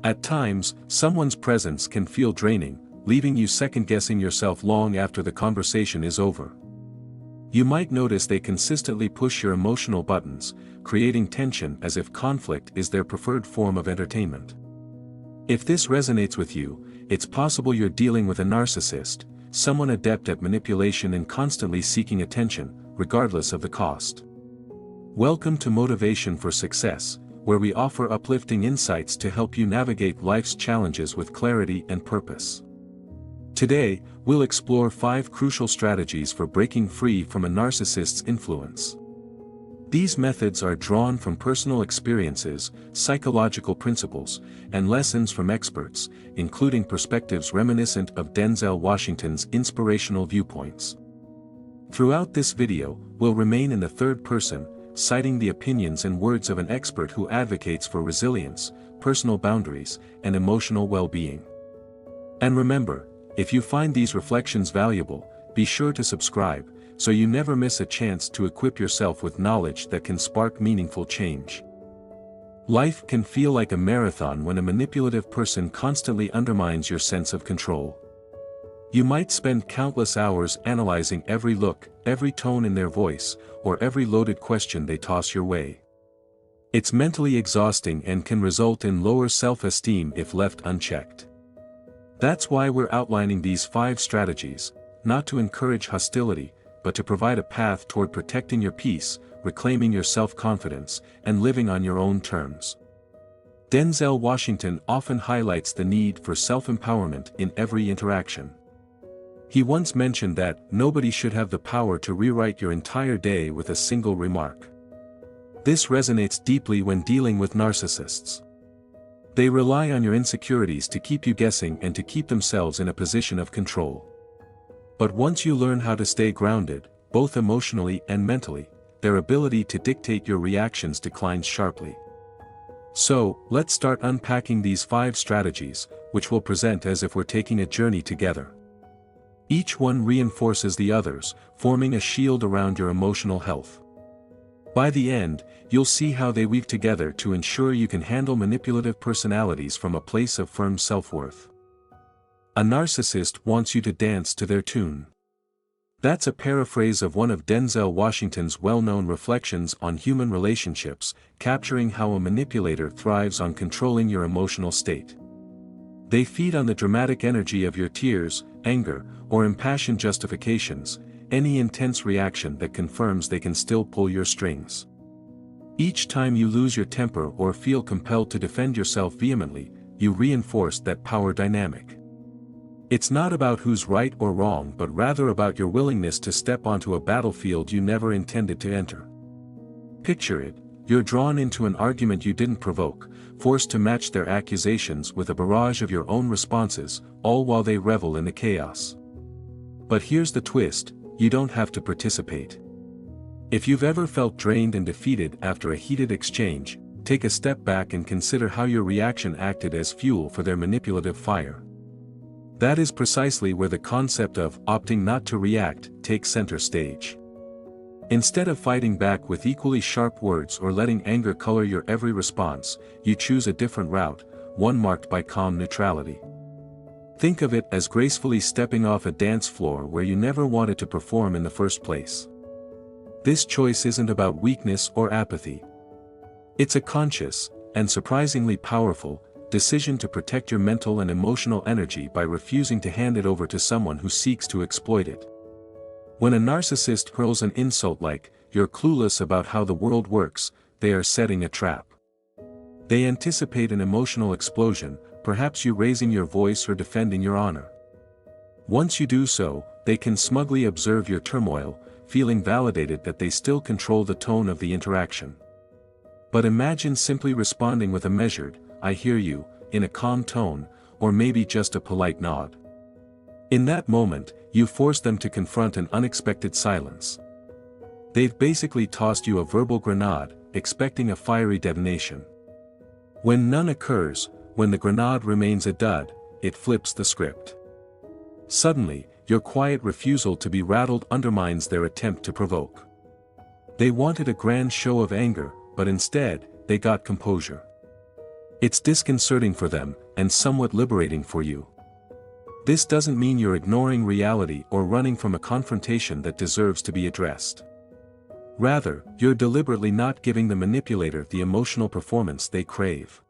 At times, someone's presence can feel draining, leaving you second-guessing yourself long after the conversation is over. You might notice they consistently push your emotional buttons, creating tension as if conflict is their preferred form of entertainment. If this resonates with you, it's possible you're dealing with a narcissist, someone adept at manipulation and constantly seeking attention, regardless of the cost. Welcome to Motivation for Success, where we offer uplifting insights to help you navigate life's challenges with clarity and purpose. Today, we'll explore 5 crucial strategies for breaking free from a narcissist's influence. These methods are drawn from personal experiences, psychological principles, and lessons from experts, including perspectives reminiscent of Denzel Washington's inspirational viewpoints. Throughout this video, we'll remain in the third person, citing the opinions and words of an expert who advocates for resilience, personal boundaries, and emotional well-being. And remember, if you find these reflections valuable, be sure to subscribe, so you never miss a chance to equip yourself with knowledge that can spark meaningful change. Life can feel like a marathon when a manipulative person constantly undermines your sense of control. You might spend countless hours analyzing every look, every tone in their voice, or every loaded question they toss your way. It's mentally exhausting and can result in lower self-esteem if left unchecked. That's why we're outlining these 5 strategies, not to encourage hostility, but to provide a path toward protecting your peace, reclaiming your self-confidence, and living on your own terms. Denzel Washington often highlights the need for self-empowerment in every interaction. He once mentioned that nobody should have the power to rewrite your entire day with a single remark. This resonates deeply when dealing with narcissists. They rely on your insecurities to keep you guessing and to keep themselves in a position of control. But once you learn how to stay grounded, both emotionally and mentally, their ability to dictate your reactions declines sharply. So, let's start unpacking these 5 strategies, which we'll present as if we're taking a journey together. Each one reinforces the others, forming a shield around your emotional health. By the end, you'll see how they weave together to ensure you can handle manipulative personalities from a place of firm self-worth. A narcissist wants you to dance to their tune. That's a paraphrase of one of Denzel Washington's well-known reflections on human relationships, capturing how a manipulator thrives on controlling your emotional state. They feed on the dramatic energy of your tears, anger, or impassioned justifications, any intense reaction that confirms they can still pull your strings. Each time you lose your temper or feel compelled to defend yourself vehemently, you reinforce that power dynamic. It's not about who's right or wrong but rather about your willingness to step onto a battlefield you never intended to enter. Picture it, you're drawn into an argument you didn't provoke, forced to match their accusations with a barrage of your own responses, all while they revel in the chaos. But here's the twist, you don't have to participate. If you've ever felt drained and defeated after a heated exchange, take a step back and consider how your reaction acted as fuel for their manipulative fire. That is precisely where the concept of opting not to react takes center stage. Instead of fighting back with equally sharp words or letting anger color your every response, you choose a different route, one marked by calm neutrality. Think of it as gracefully stepping off a dance floor where you never wanted to perform in the first place. This choice isn't about weakness or apathy. It's a conscious, and surprisingly powerful, decision to protect your mental and emotional energy by refusing to hand it over to someone who seeks to exploit it. When a narcissist hurls an insult like, "You're clueless about how the world works," they are setting a trap. They anticipate an emotional explosion, perhaps you raising your voice or defending your honor. Once you do so, they can smugly observe your turmoil, feeling validated that they still control the tone of the interaction. But imagine simply responding with a measured, "I hear you," in a calm tone, or maybe just a polite nod. In that moment, you force them to confront an unexpected silence. They've basically tossed you a verbal grenade, expecting a fiery detonation. When none occurs, when the grenade remains a dud, it flips the script. Suddenly, your quiet refusal to be rattled undermines their attempt to provoke. They wanted a grand show of anger, but instead, they got composure. It's disconcerting for them, and somewhat liberating for you. This doesn't mean you're ignoring reality or running from a confrontation that deserves to be addressed. Rather, you're deliberately not giving the manipulator the emotional performance they crave.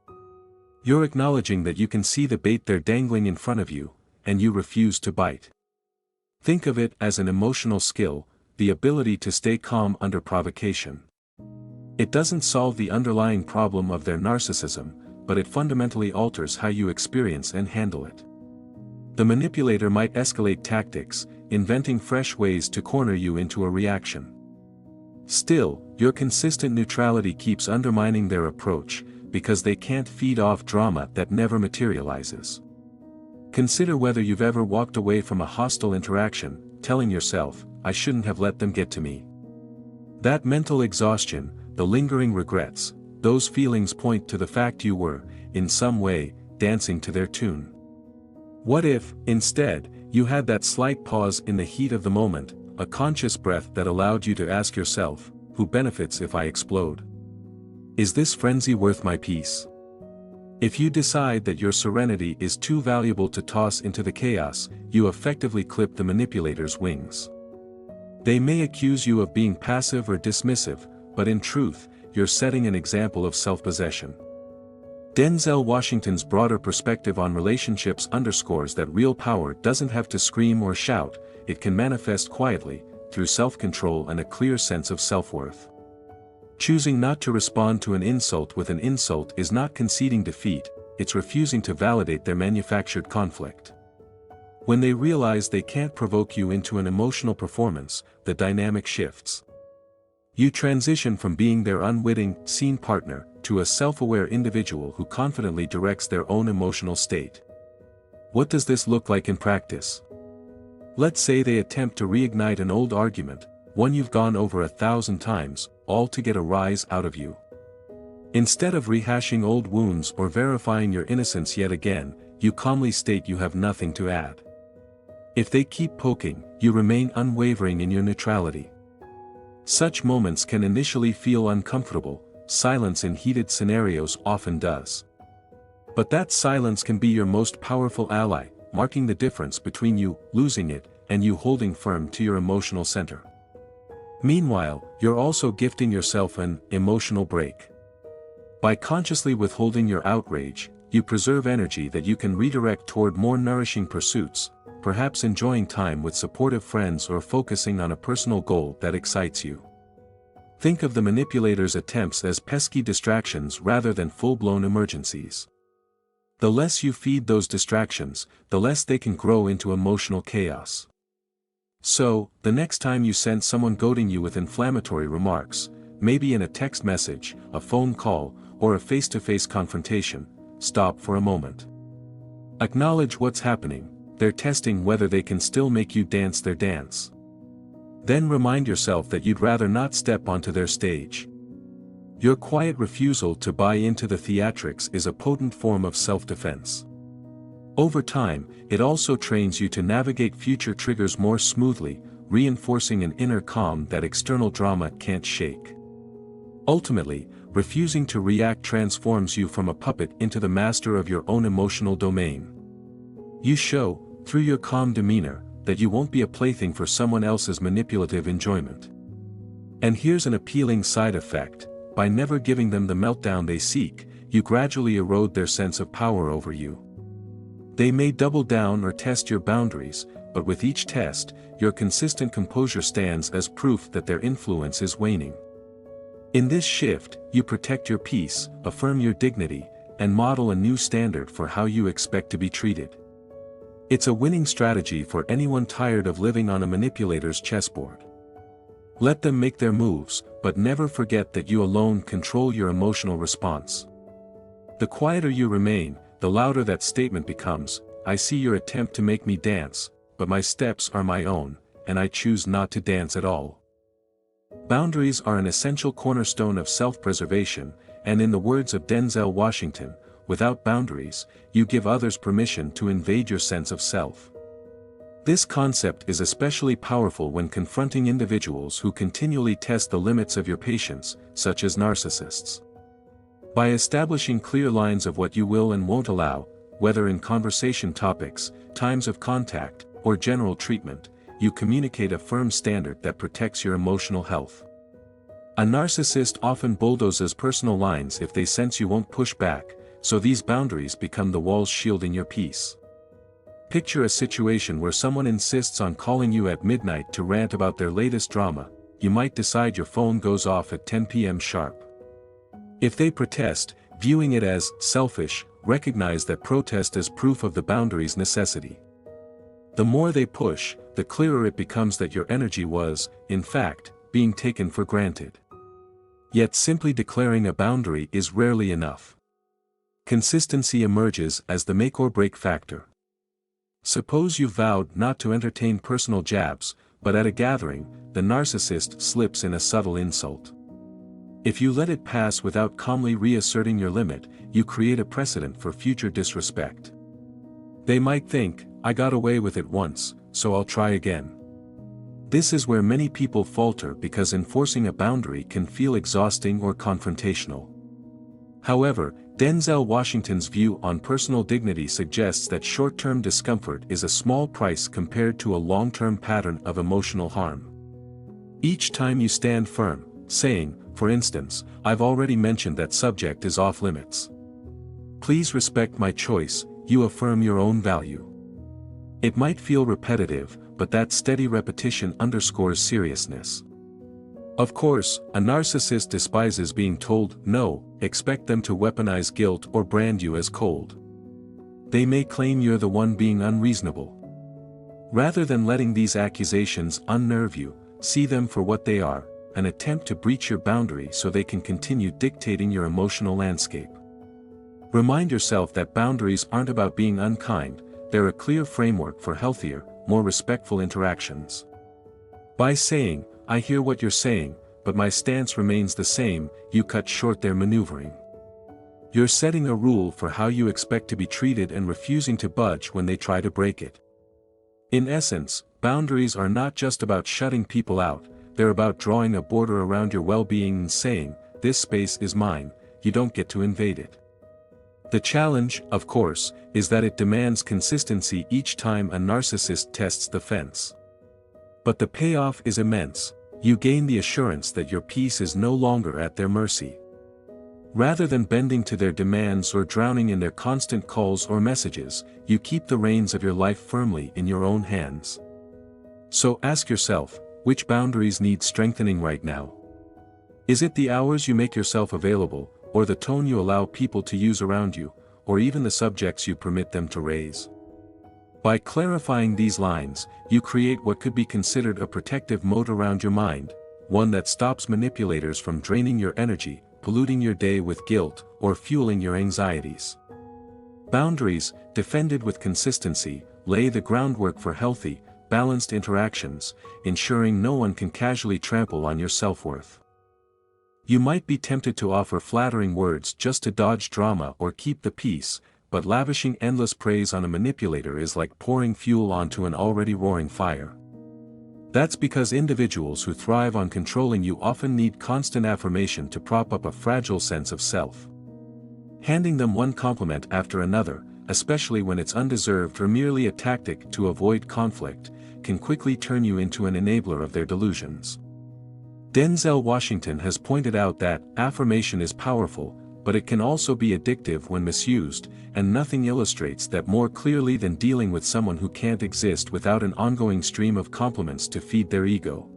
You're acknowledging that you can see the bait they're dangling in front of you, and you refuse to bite. Think of it as an emotional skill, the ability to stay calm under provocation. It doesn't solve the underlying problem of their narcissism, but it fundamentally alters how you experience and handle it. The manipulator might escalate tactics, inventing fresh ways to corner you into a reaction. Still, your consistent neutrality keeps undermining their approach, because they can't feed off drama that never materializes. Consider whether you've ever walked away from a hostile interaction, telling yourself, "I shouldn't have let them get to me." That mental exhaustion, the lingering regrets, those feelings point to the fact you were, in some way, dancing to their tune. What if, instead, you had that slight pause in the heat of the moment, a conscious breath that allowed you to ask yourself, "Who benefits if I explode? Is this frenzy worth my peace?" If you decide that your serenity is too valuable to toss into the chaos, you effectively clip the manipulator's wings. They may accuse you of being passive or dismissive, but in truth, you're setting an example of self-possession. Denzel Washington's broader perspective on relationships underscores that real power doesn't have to scream or shout, it can manifest quietly, through self-control and a clear sense of self-worth. Choosing not to respond to an insult with an insult is not conceding defeat, it's refusing to validate their manufactured conflict. When they realize they can't provoke you into an emotional performance, the dynamic shifts. You transition from being their unwitting, seen partner, to a self-aware individual who confidently directs their own emotional state. What does this look like in practice? Let's say they attempt to reignite an old argument, one you've gone over 1,000 times, all to get a rise out of you. Instead of rehashing old wounds or verifying your innocence yet again, you calmly state you have nothing to add. If they keep poking, you remain unwavering in your neutrality. Such moments can initially feel uncomfortable, silence in heated scenarios often does. But that silence can be your most powerful ally, marking the difference between you losing it and you holding firm to your emotional center. Meanwhile, you're also gifting yourself an emotional break. By consciously withholding your outrage, you preserve energy that you can redirect toward more nourishing pursuits, perhaps enjoying time with supportive friends or focusing on a personal goal that excites you. Think of the manipulator's attempts as pesky distractions rather than full-blown emergencies. The less you feed those distractions, the less they can grow into emotional chaos. So, the next time you sense someone goading you with inflammatory remarks, maybe in a text message, a phone call, or a face-to-face confrontation, stop for a moment. Acknowledge what's happening, they're testing whether they can still make you dance their dance. Then remind yourself that you'd rather not step onto their stage. Your quiet refusal to buy into the theatrics is a potent form of self-defense. Over time, it also trains you to navigate future triggers more smoothly, reinforcing an inner calm that external drama can't shake. Ultimately, refusing to react transforms you from a puppet into the master of your own emotional domain. You show, through your calm demeanor, that you won't be a plaything for someone else's manipulative enjoyment. And here's an appealing side effect: by never giving them the meltdown they seek, you gradually erode their sense of power over you. They may double down or test your boundaries, but with each test, your consistent composure stands as proof that their influence is waning. In this shift, you protect your peace, affirm your dignity, and model a new standard for how you expect to be treated. It's a winning strategy for anyone tired of living on a manipulator's chessboard. Let them make their moves, but never forget that you alone control your emotional response. The quieter you remain, the louder that statement becomes: "I see your attempt to make me dance, but my steps are my own, and I choose not to dance at all." Boundaries are an essential cornerstone of self-preservation, and in the words of Denzel Washington, without boundaries, you give others permission to invade your sense of self. This concept is especially powerful when confronting individuals who continually test the limits of your patience, such as narcissists. By establishing clear lines of what you will and won't allow, whether in conversation topics, times of contact, or general treatment, you communicate a firm standard that protects your emotional health. A narcissist often bulldozes personal lines if they sense you won't push back, so these boundaries become the walls shielding your peace. Picture a situation where someone insists on calling you at midnight to rant about their latest drama. You might decide your phone goes off at 10 p.m. sharp. If they protest, viewing it as selfish, recognize that protest is proof of the boundary's necessity. The more they push, the clearer it becomes that your energy was, in fact, being taken for granted. Yet simply declaring a boundary is rarely enough. Consistency emerges as the make-or-break factor. Suppose you vowed not to entertain personal jabs, but at a gathering, the narcissist slips in a subtle insult. If you let it pass without calmly reasserting your limit, you create a precedent for future disrespect. They might think, I got away with it once, so I'll try again. This is where many people falter because enforcing a boundary can feel exhausting or confrontational. However, Denzel Washington's view on personal dignity suggests that short-term discomfort is a small price compared to a long-term pattern of emotional harm. Each time you stand firm, saying, for instance, I've already mentioned that subject is off limits. Please respect my choice, you affirm your own value. It might feel repetitive, but that steady repetition underscores seriousness. Of course, a narcissist despises being told no, expect them to weaponize guilt or brand you as cold. They may claim you're the one being unreasonable. Rather than letting these accusations unnerve you, see them for what they are, an attempt to breach your boundary so they can continue dictating your emotional landscape. Remind yourself that boundaries aren't about being unkind, they're a clear framework for healthier, more respectful interactions. By saying, I hear what you're saying, but my stance remains the same, you cut short their maneuvering. You're setting a rule for how you expect to be treated and refusing to budge when they try to break it. In essence, boundaries are not just about shutting people out, they're about drawing a border around your well-being and saying, this space is mine, you don't get to invade it. The challenge, of course, is that it demands consistency each time a narcissist tests the fence. But the payoff is immense. You gain the assurance that your peace is no longer at their mercy. Rather than bending to their demands or drowning in their constant calls or messages, you keep the reins of your life firmly in your own hands. So ask yourself, which boundaries need strengthening right now? Is it the hours you make yourself available, or the tone you allow people to use around you, or even the subjects you permit them to raise? By clarifying these lines, you create what could be considered a protective moat around your mind, one that stops manipulators from draining your energy, polluting your day with guilt, or fueling your anxieties. Boundaries, defended with consistency, lay the groundwork for healthy, balanced interactions, ensuring no one can casually trample on your self-worth. You might be tempted to offer flattering words just to dodge drama or keep the peace, but lavishing endless praise on a manipulator is like pouring fuel onto an already roaring fire. That's because individuals who thrive on controlling you often need constant affirmation to prop up a fragile sense of self. Handing them one compliment after another, especially when it's undeserved or merely a tactic to avoid conflict, can quickly turn you into an enabler of their delusions. Denzel Washington has pointed out that affirmation is powerful, but it can also be addictive when misused, and nothing illustrates that more clearly than dealing with someone who can't exist without an ongoing stream of compliments to feed their ego.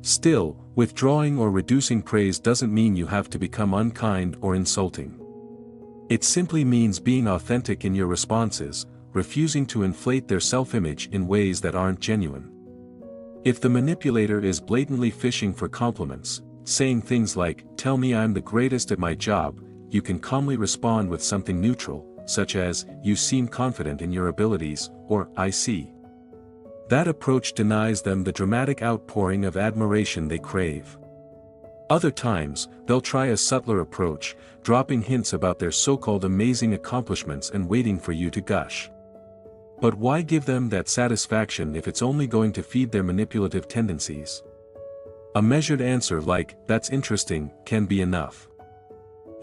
Still, withdrawing or reducing praise doesn't mean you have to become unkind or insulting. It simply means being authentic in your responses, refusing to inflate their self-image in ways that aren't genuine. If the manipulator is blatantly fishing for compliments, saying things like, "Tell me I'm the greatest at my job," you can calmly respond with something neutral, such as, "You seem confident in your abilities," or "I see." That approach denies them the dramatic outpouring of admiration they crave. Other times, they'll try a subtler approach, dropping hints about their so-called amazing accomplishments and waiting for you to gush. But why give them that satisfaction if it's only going to feed their manipulative tendencies? A measured answer like, "That's interesting," can be enough.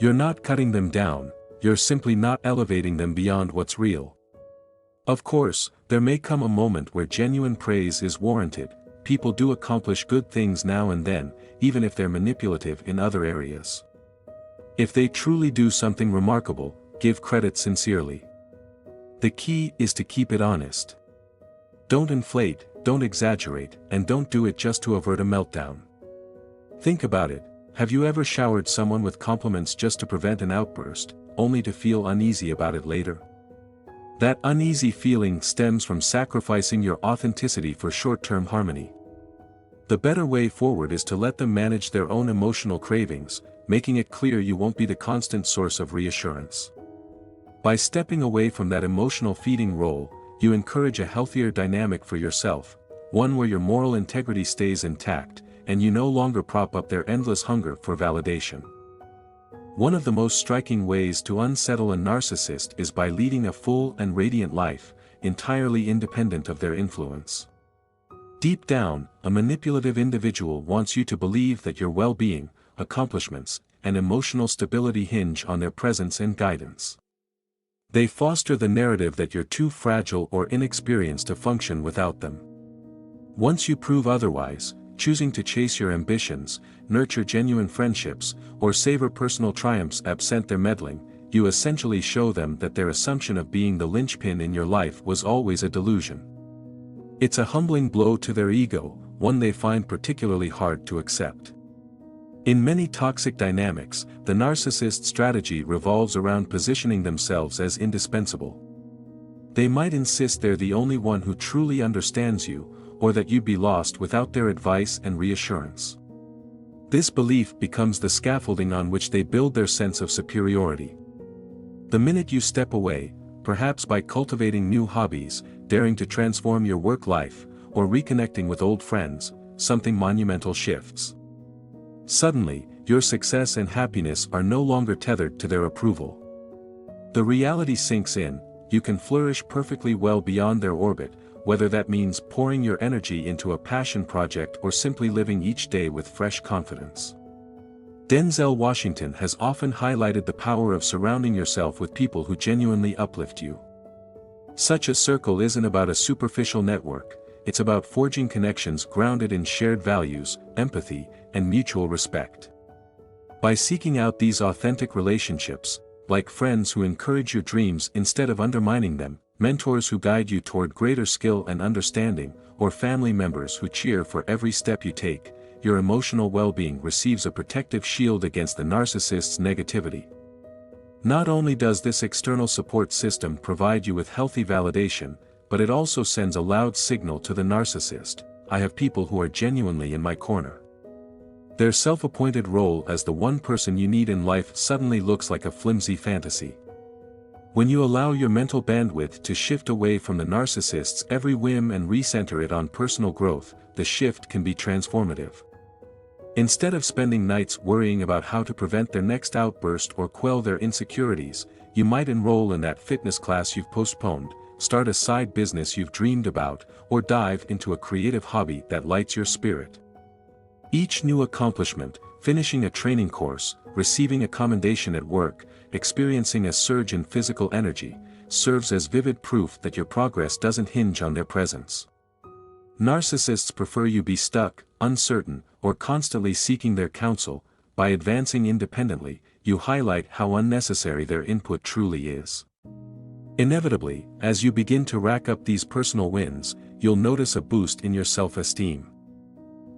You're not cutting them down, you're simply not elevating them beyond what's real. Of course, there may come a moment where genuine praise is warranted. People do accomplish good things now and then, even if they're manipulative in other areas. If they truly do something remarkable, give credit sincerely. The key is to keep it honest. Don't inflate, don't exaggerate, and don't do it just to avert a meltdown. Think about it. Have you ever showered someone with compliments just to prevent an outburst, only to feel uneasy about it later? That uneasy feeling stems from sacrificing your authenticity for short-term harmony. The better way forward is to let them manage their own emotional cravings, making it clear you won't be the constant source of reassurance. By stepping away from that emotional feeding role, you encourage a healthier dynamic for yourself, one where your moral integrity stays intact, and you no longer prop up their endless hunger for validation. One of the most striking ways to unsettle a narcissist is by leading a full and radiant life, entirely independent of their influence. Deep down, a manipulative individual wants you to believe that your well-being, accomplishments, and emotional stability hinge on their presence and guidance. They foster the narrative that you're too fragile or inexperienced to function without them. Once you prove otherwise, choosing to chase your ambitions, nurture genuine friendships, or savor personal triumphs absent their meddling, you essentially show them that their assumption of being the linchpin in your life was always a delusion. It's a humbling blow to their ego, one they find particularly hard to accept. In many toxic dynamics, the narcissist strategy revolves around positioning themselves as indispensable. They might insist they're the only one who truly understands you, or that you'd be lost without their advice and reassurance. This belief becomes the scaffolding on which they build their sense of superiority. The minute you step away, perhaps by cultivating new hobbies, daring to transform your work life, or reconnecting with old friends, something monumental shifts. Suddenly, your success and happiness are no longer tethered to their approval. The reality sinks in, you can flourish perfectly well beyond their orbit, whether that means pouring your energy into a passion project or simply living each day with fresh confidence. Denzel Washington has often highlighted the power of surrounding yourself with people who genuinely uplift you. Such a circle isn't about a superficial network, it's about forging connections grounded in shared values, empathy, and mutual respect. By seeking out these authentic relationships, like friends who encourage your dreams instead of undermining them, mentors who guide you toward greater skill and understanding, or family members who cheer for every step you take, your emotional well-being receives a protective shield against the narcissist's negativity. Not only does this external support system provide you with healthy validation, but it also sends a loud signal to the narcissist: I have people who are genuinely in my corner. Their self-appointed role as the one person you need in life suddenly looks like a flimsy fantasy. When you allow your mental bandwidth to shift away from the narcissist's every whim and recenter it on personal growth, the shift can be transformative. Instead of spending nights worrying about how to prevent their next outburst or quell their insecurities, you might enroll in that fitness class you've postponed, start a side business you've dreamed about, or dive into a creative hobby that lights your spirit. Each new accomplishment, finishing a training course, receiving a commendation at work, experiencing a surge in physical energy, serves as vivid proof that your progress doesn't hinge on their presence. Narcissists prefer you be stuck, uncertain, or constantly seeking their counsel. By advancing independently, you highlight how unnecessary their input truly is. Inevitably, as you begin to rack up these personal wins, you'll notice a boost in your self-esteem.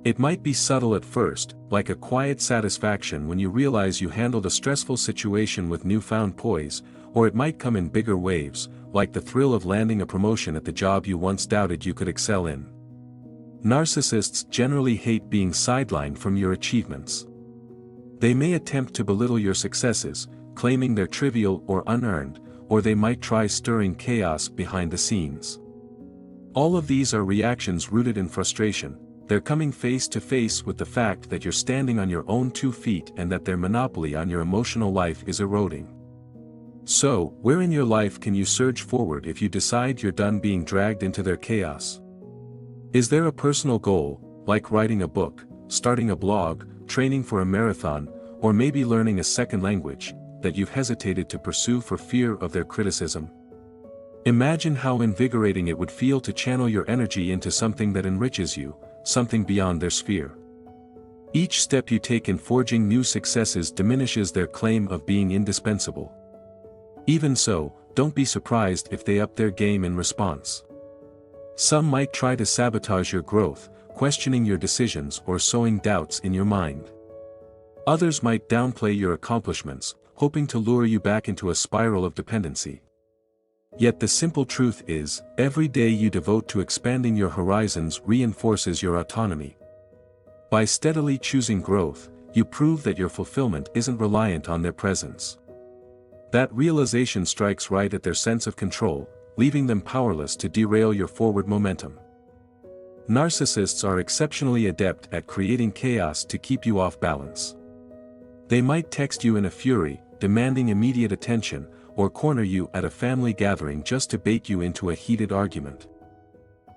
It might be subtle at first, like a quiet satisfaction when you realize you handled a stressful situation with newfound poise, or it might come in bigger waves, like the thrill of landing a promotion at the job you once doubted you could excel in. Narcissists generally hate being sidelined from your achievements. They may attempt to belittle your successes, claiming they're trivial or unearned, or they might try stirring chaos behind the scenes. All of these are reactions rooted in frustration. They're coming face to face with the fact that you're standing on your own 2 feet and that their monopoly on your emotional life is eroding. So, where in your life can you surge forward if you decide you're done being dragged into their chaos? Is there a personal goal, like writing a book, starting a blog, training for a marathon, or maybe learning a second language, that you've hesitated to pursue for fear of their criticism? Imagine how invigorating it would feel to channel your energy into something that enriches you, something beyond their sphere. Each step you take in forging new successes diminishes their claim of being indispensable. Even so, don't be surprised if they up their game in response. Some might try to sabotage your growth, questioning your decisions or sowing doubts in your mind. Others might downplay your accomplishments, hoping to lure you back into a spiral of dependency. Yet the simple truth is, every day you devote to expanding your horizons reinforces your autonomy. By steadily choosing growth, you prove that your fulfillment isn't reliant on their presence. That realization strikes right at their sense of control, leaving them powerless to derail your forward momentum. Narcissists are exceptionally adept at creating chaos to keep you off balance. They might text you in a fury, demanding immediate attention, or corner you at a family gathering just to bait you into a heated argument.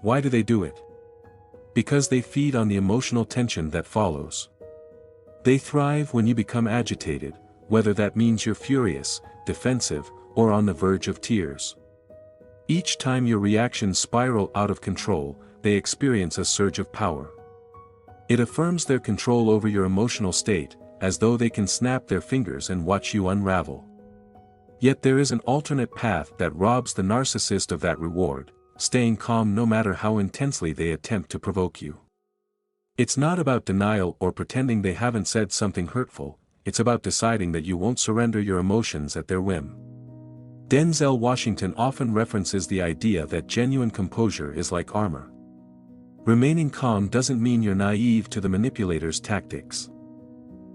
Why do they do it? Because they feed on the emotional tension that follows. They thrive when you become agitated, whether that means you're furious, defensive, or on the verge of tears. Each time your reactions spiral out of control, they experience a surge of power. It affirms their control over your emotional state, as though they can snap their fingers and watch you unravel. Yet there is an alternate path that robs the narcissist of that reward, staying calm no matter how intensely they attempt to provoke you. It's not about denial or pretending they haven't said something hurtful, it's about deciding that you won't surrender your emotions at their whim. Denzel Washington often references the idea that genuine composure is like armor. Remaining calm doesn't mean you're naive to the manipulator's tactics.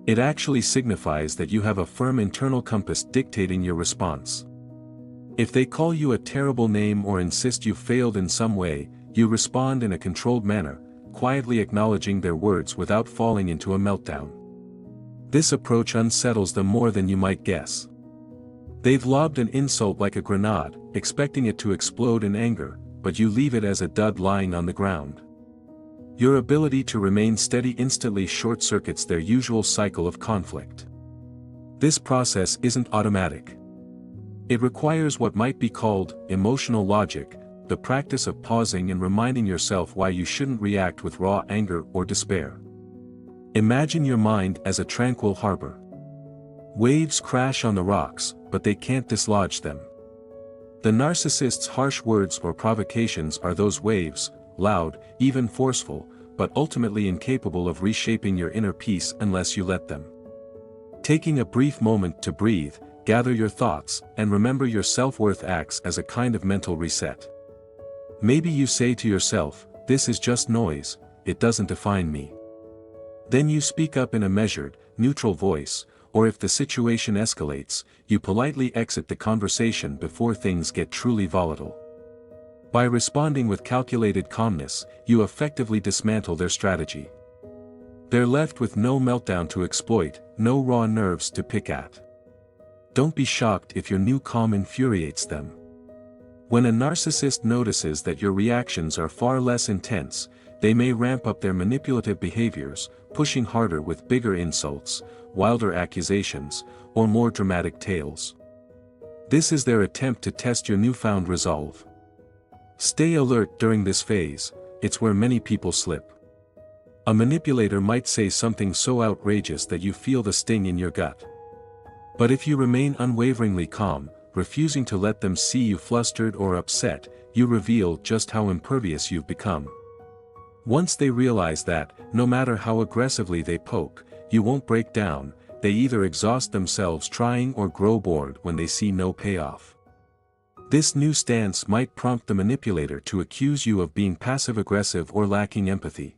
It actually signifies that you have a firm internal compass dictating your response. If they call you a terrible name or insist you failed in some way, you respond in a controlled manner, quietly acknowledging their words without falling into a meltdown. This approach unsettles them more than you might guess. They've lobbed an insult like a grenade, expecting it to explode in anger, but you leave it as a dud lying on the ground. Your ability to remain steady instantly short-circuits their usual cycle of conflict. This process isn't automatic. It requires what might be called emotional logic, the practice of pausing and reminding yourself why you shouldn't react with raw anger or despair. Imagine your mind as a tranquil harbor. Waves crash on the rocks, but they can't dislodge them. The narcissist's harsh words or provocations are those waves, loud, even forceful, but ultimately incapable of reshaping your inner peace unless you let them. Taking a brief moment to breathe, gather your thoughts, and remember your self-worth acts as a kind of mental reset. Maybe you say to yourself, "This is just noise, it doesn't define me." Then you speak up in a measured, neutral voice, or if the situation escalates, you politely exit the conversation before things get truly volatile. By responding with calculated calmness, you effectively dismantle their strategy. They're left with no meltdown to exploit, no raw nerves to pick at. Don't be shocked if your new calm infuriates them. When a narcissist notices that your reactions are far less intense, they may ramp up their manipulative behaviors, pushing harder with bigger insults, wilder accusations, or more dramatic tales. This is their attempt to test your newfound resolve. Stay alert during this phase, it's where many people slip. A manipulator might say something so outrageous that you feel the sting in your gut. But if you remain unwaveringly calm, refusing to let them see you flustered or upset, you reveal just how impervious you've become. Once they realize that, no matter how aggressively they poke, you won't break down, they either exhaust themselves trying or grow bored when they see no payoff. This new stance might prompt the manipulator to accuse you of being passive-aggressive or lacking empathy.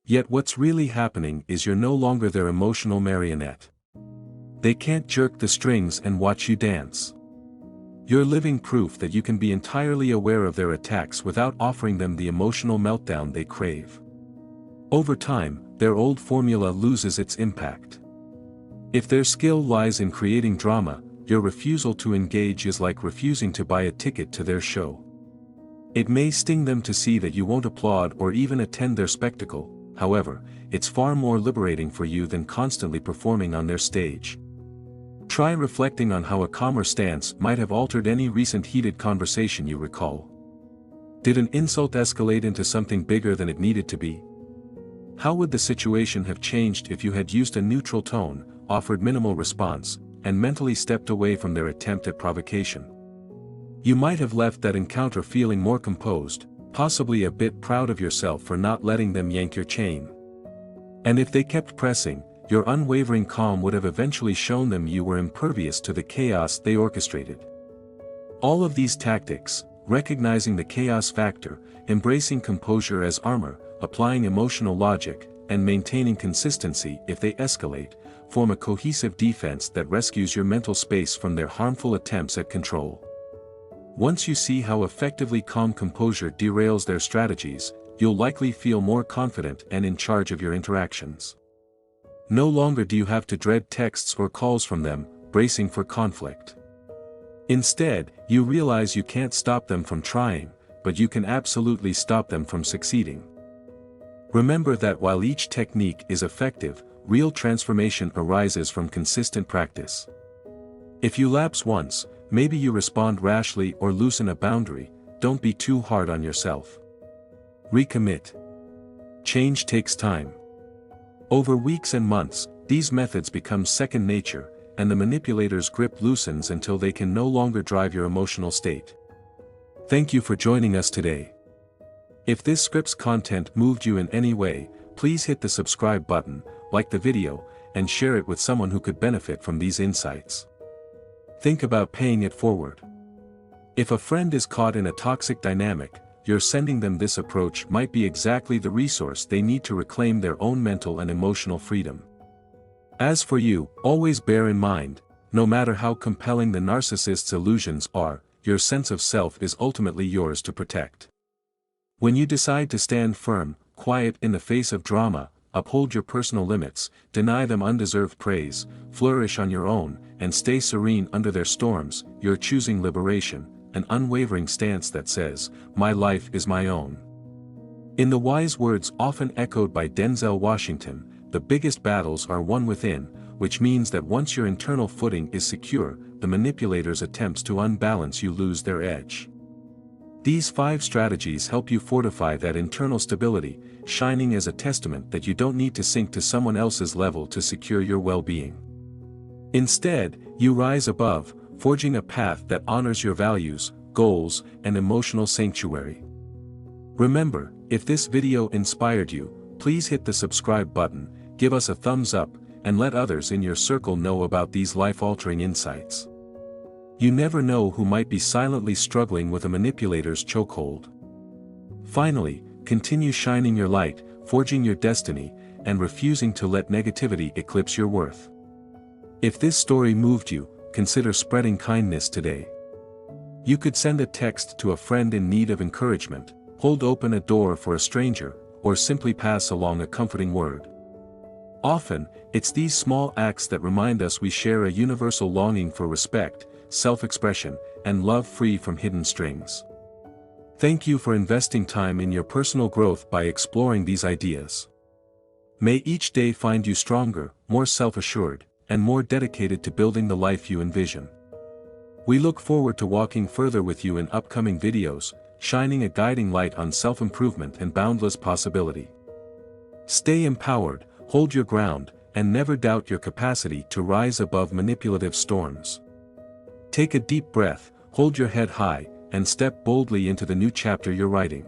Yet what's really happening is you're no longer their emotional marionette. They can't jerk the strings and watch you dance. You're living proof that you can be entirely aware of their attacks without offering them the emotional meltdown they crave. Over time, their old formula loses its impact. If their skill lies in creating drama, your refusal to engage is like refusing to buy a ticket to their show. It may sting them to see that you won't applaud or even attend their spectacle, however, it's far more liberating for you than constantly performing on their stage. Try reflecting on how a calmer stance might have altered any recent heated conversation you recall. Did an insult escalate into something bigger than it needed to be? How would the situation have changed if you had used a neutral tone, offered minimal response, and mentally stepped away from their attempt at provocation? You might have left that encounter feeling more composed, possibly a bit proud of yourself for not letting them yank your chain. And if they kept pressing, your unwavering calm would have eventually shown them you were impervious to the chaos they orchestrated. All of these tactics, recognizing the chaos factor, embracing composure as armor, applying emotional logic, and maintaining consistency if they escalate, form a cohesive defense that rescues your mental space from their harmful attempts at control. Once you see how effectively calm composure derails their strategies, you'll likely feel more confident and in charge of your interactions. No longer do you have to dread texts or calls from them, bracing for conflict. Instead, you realize you can't stop them from trying, but you can absolutely stop them from succeeding. Remember that while each technique is effective, real transformation arises from consistent practice. If you lapse once, maybe you respond rashly or loosen a boundary, don't be too hard on yourself. Recommit. Change takes time. Over weeks and months, these methods become second nature, and the manipulator's grip loosens until they can no longer drive your emotional state. Thank you for joining us today. If this script's content moved you in any way, please hit the subscribe button, like the video, and share it with someone who could benefit from these insights. Think about paying it forward. If a friend is caught in a toxic dynamic, your sending them this approach might be exactly the resource they need to reclaim their own mental and emotional freedom. As for you, always bear in mind, no matter how compelling the narcissist's illusions are, your sense of self is ultimately yours to protect. When you decide to stand firm, quiet in the face of drama, uphold your personal limits, deny them undeserved praise, flourish on your own, and stay serene under their storms, you're choosing liberation, an unwavering stance that says, "My life is my own." In the wise words often echoed by Denzel Washington, the biggest battles are won within, which means that once your internal footing is secure, the manipulator's attempts to unbalance you lose their edge. These 5 strategies help you fortify that internal stability, shining as a testament that you don't need to sink to someone else's level to secure your well-being. Instead, you rise above, forging a path that honors your values, goals, and emotional sanctuary. Remember, if this video inspired you, please hit the subscribe button, give us a thumbs up, and let others in your circle know about these life-altering insights. You never know who might be silently struggling with a manipulator's chokehold. Finally, continue shining your light, forging your destiny, and refusing to let negativity eclipse your worth. If this story moved you, consider spreading kindness today. You could send a text to a friend in need of encouragement, hold open a door for a stranger, or simply pass along a comforting word. Often, it's these small acts that remind us we share a universal longing for respect, self-expression, and love free from hidden strings. Thank you for investing time in your personal growth by exploring these ideas. May each day find you stronger, more self-assured, and more dedicated to building the life you envision. We look forward to walking further with you in upcoming videos, shining a guiding light on self-improvement and boundless possibility. Stay empowered, hold your ground, and never doubt your capacity to rise above manipulative storms. Take a deep breath, hold your head high, and step boldly into the new chapter you're writing.